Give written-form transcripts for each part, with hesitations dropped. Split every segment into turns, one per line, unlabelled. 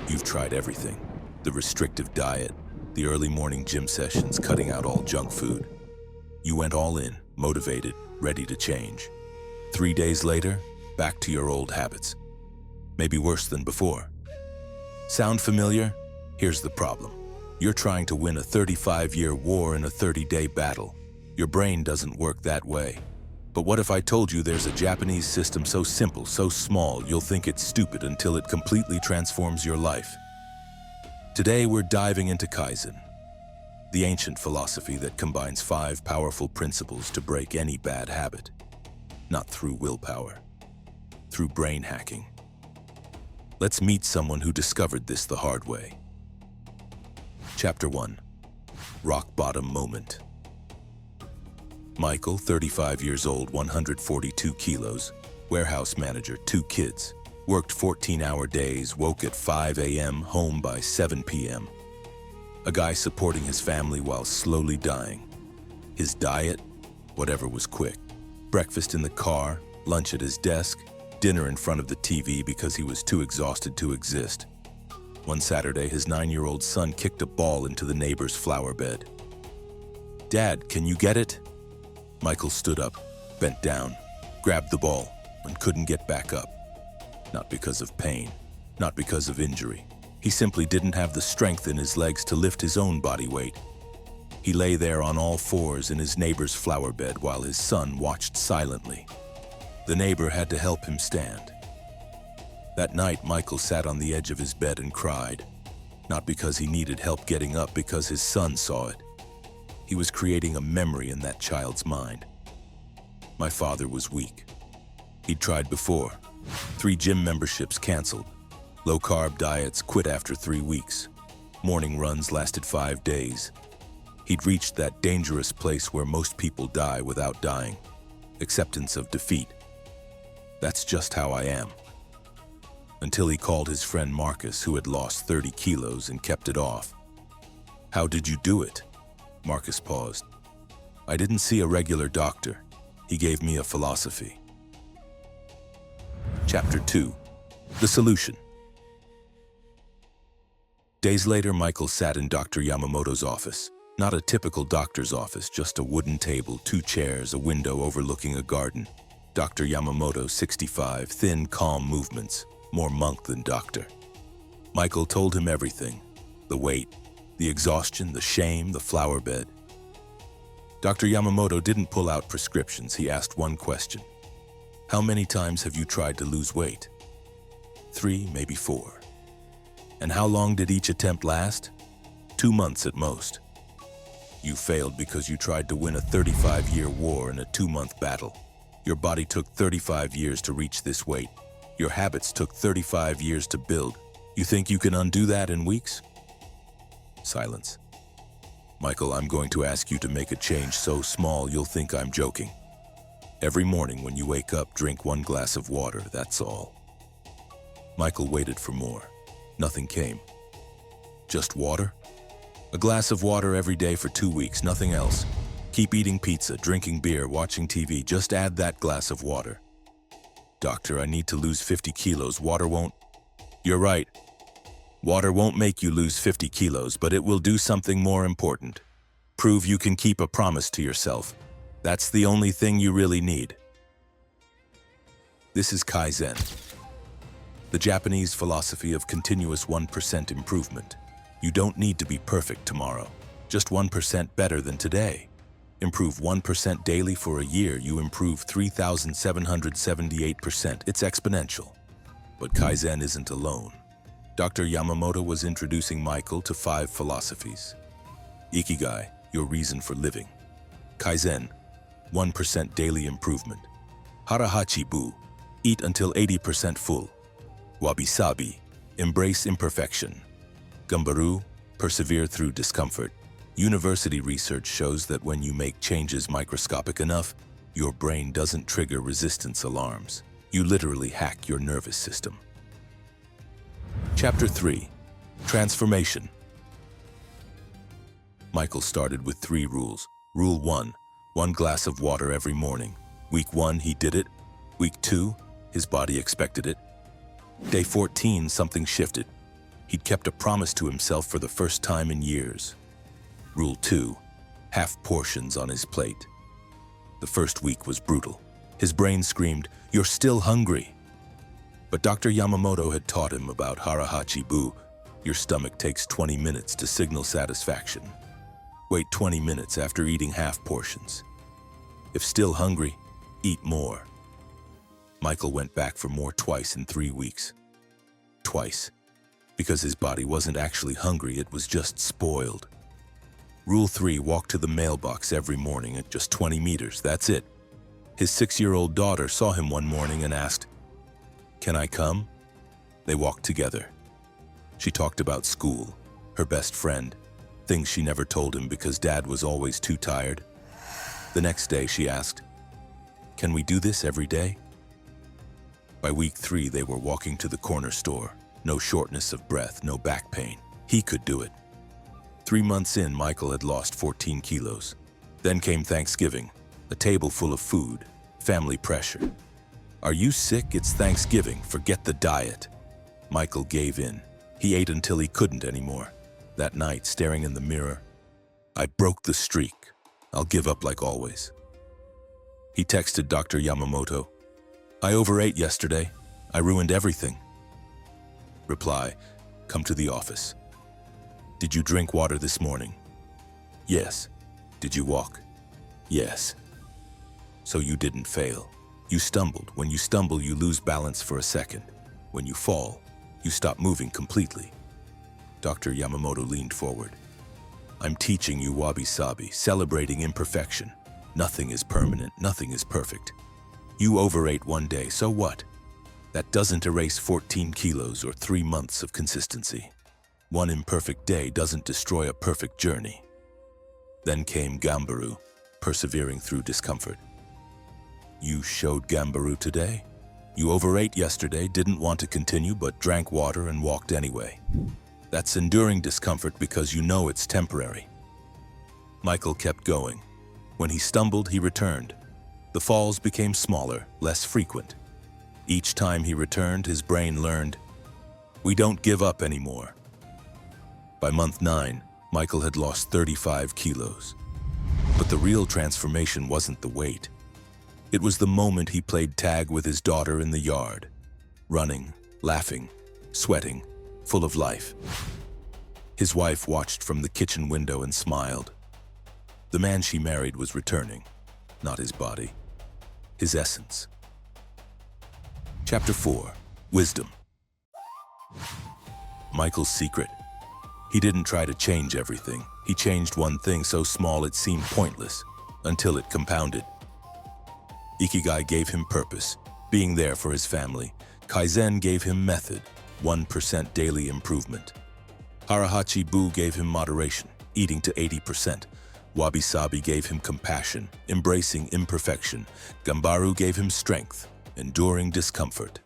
You've tried everything. The restrictive diet, the early morning gym sessions, cutting out all junk food. You went all in, motivated, ready to change. 3 days later, back to your old habits. Maybe worse than before. Sound familiar? Here's the problem. You're trying to win a 35-year war in a 30-day battle. Your brain doesn't work that way. But what if I told you there's a Japanese system so simple, so small, you'll think it's stupid until it completely transforms your life? Today, we're diving into Kaizen, the ancient philosophy that combines 5 powerful principles to break any bad habit. Not through willpower, through brain hacking. Let's meet someone who discovered this the hard way. Chapter 1. Rock Bottom Moment. Michael, 35 years old, 142 kilos, warehouse manager, 2 kids, worked 14-hour days, woke at 5 a.m., home by 7 p.m. A guy supporting his family while slowly dying. His diet? Whatever was quick. Breakfast in the car, lunch at his desk, dinner in front of the TV because he was too exhausted to exist. One Saturday, his 9-year-old son kicked a ball into the neighbor's flower bed. "Dad, can you get it?" Michael stood up, bent down, grabbed the ball, and couldn't get back up. Not because of pain, not because of injury. He simply didn't have the strength in his legs to lift his own body weight. He lay there on all fours in his neighbor's flower bed while his son watched silently. The neighbor had to help him stand. That night, Michael sat on the edge of his bed and cried. Not because he needed help getting up, because his son saw it. He was creating a memory in that child's mind. My father was weak. He'd tried before. 3 gym memberships canceled. Low-carb diets quit after 3 weeks. Morning runs lasted 5 days. He'd reached that dangerous place where most people die without dying. Acceptance of defeat. That's just how I am. Until he called his friend Marcus, who had lost 30 kilos and kept it off. "How did you do it?" Marcus paused. "I didn't see a regular doctor. He gave me a philosophy." Chapter 2. The Solution. Days later, Michael sat in Dr. Yamamoto's office. Not a typical doctor's office, just a wooden table, 2 chairs, a window overlooking a garden. Dr. Yamamoto, 65, thin, calm movements, more monk than doctor. Michael told him everything. The weight, the exhaustion, the shame, the flower bed. Dr. Yamamoto didn't pull out prescriptions. He asked one question. "How many times have you tried to lose weight?" 3, maybe 4. "And how long did each attempt last?" 2 months at most. "You failed because you tried to win a 35-year war in a 2-month battle. Your body took 35 years to reach this weight. Your habits took 35 years to build. You think you can undo that in weeks?" Silence. "Michael, I'm going to ask you to make a change so small you'll think I'm joking. Every morning when you wake up, drink 1 glass of water, that's all." Michael waited for more. Nothing came. "Just water?" "A glass of water every day for 2 weeks, nothing else. Keep eating pizza, drinking beer, watching TV, just add that glass of water." "Doctor, I need to lose 50 kilos, water won't..." "You're right. Water won't make you lose 50 kilos, but it will do something more important. Prove you can keep a promise to yourself. That's the only thing you really need." This is Kaizen, the Japanese philosophy of continuous 1% improvement. You don't need to be perfect tomorrow, just 1% better than today. Improve 1% daily for a year, you improve 3,778%. It's exponential. But Kaizen isn't alone. Dr. Yamamoto was introducing Michael to 5 philosophies. Ikigai, your reason for living. Kaizen, 1% daily improvement. Harahachi-bu, eat until 80% full. Wabi-sabi, embrace imperfection. Gambaru, persevere through discomfort. University research shows that when you make changes microscopic enough, your brain doesn't trigger resistance alarms. You literally hack your nervous system. Chapter 3. Transformation. Michael started with 3 rules. Rule 1, 1 glass of water every morning. Week 1, he did it. Week 2, his body expected it. Day 14, something shifted. He'd kept a promise to himself for the first time in years. Rule 2. Half portions on his plate. The first week was brutal. His brain screamed, "You're still hungry." But Dr. Yamamoto had taught him about harahachi-bu. Your stomach takes 20 minutes to signal satisfaction. Wait 20 minutes after eating half portions. If still hungry, eat more. Michael went back for more twice in 3 weeks. Twice. Because his body wasn't actually hungry, it was just spoiled. Rule 3, walk to the mailbox every morning at just 20 meters, that's it. His 6-year-old daughter saw him one morning and asked, "Can I come?" They walked together. She talked about school, her best friend, things she never told him because Dad was always too tired. The next day she asked, "Can we do this every day?" By week 3, they were walking to the corner store. No shortness of breath, no back pain. He could do it. 3 months in, Michael had lost 14 kilos. Then came Thanksgiving, a table full of food, family pressure. "Are you sick? It's Thanksgiving. Forget the diet." Michael gave in. He ate until he couldn't anymore. That night, staring in the mirror, "I broke the streak. I'll give up like always." He texted Dr. Yamamoto, "I overate yesterday. I ruined everything." Reply, "Come to the office." "Did you drink water this morning?" "Yes." "Did you walk?" "Yes." So you didn't fail. You stumbled. When you stumble, you lose balance for a second. When you fall, you stop moving completely. Dr. Yamamoto leaned forward. "I'm teaching you wabi-sabi, celebrating imperfection. Nothing is permanent, nothing is perfect. You overate one day, so what? That doesn't erase 14 kilos or 3 months of consistency. One imperfect day doesn't destroy a perfect journey." Then came Gambaru, persevering through discomfort. "You showed Gambaru today? You overate yesterday, didn't want to continue, but drank water and walked anyway. That's enduring discomfort because you know it's temporary." Michael kept going. When he stumbled, he returned. The falls became smaller, less frequent. Each time he returned, his brain learned, "We don't give up anymore." By month 9, Michael had lost 35 kilos. But the real transformation wasn't the weight. It was the moment he played tag with his daughter in the yard, running, laughing, sweating, full of life. His wife watched from the kitchen window and smiled. The man she married was returning, not his body, his essence. Chapter 4. Wisdom. Michael's secret. He didn't try to change everything. He changed one thing so small it seemed pointless, until it compounded. Ikigai gave him purpose, being there for his family. Kaizen gave him method, 1% daily improvement. Harahachi-bu gave him moderation, eating to 80%. Wabi-sabi gave him compassion, embracing imperfection. Gambaru gave him strength, enduring discomfort.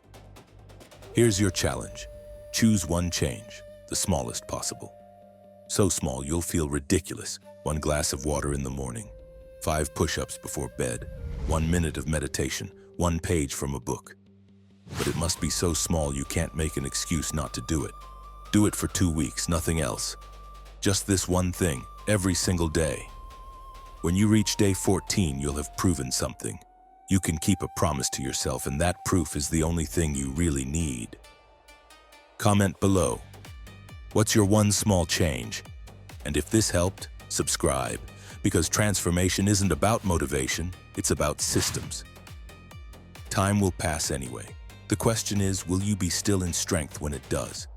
Here's your challenge. Choose one change, the smallest possible. So small you'll feel ridiculous. 1 glass of water in the morning, 5 push-ups before bed, 1 minute of meditation, 1 page from a book. But it must be so small you can't make an excuse not to do it. Do it for 2 weeks, nothing else. Just this one thing, every single day. When you reach day 14, you'll have proven something. You can keep a promise to yourself, and that proof is the only thing you really need. Comment below. What's your one small change? And if this helped, subscribe, because transformation isn't about motivation, it's about systems. Time will pass anyway. The question is, will you be still in strength when it does?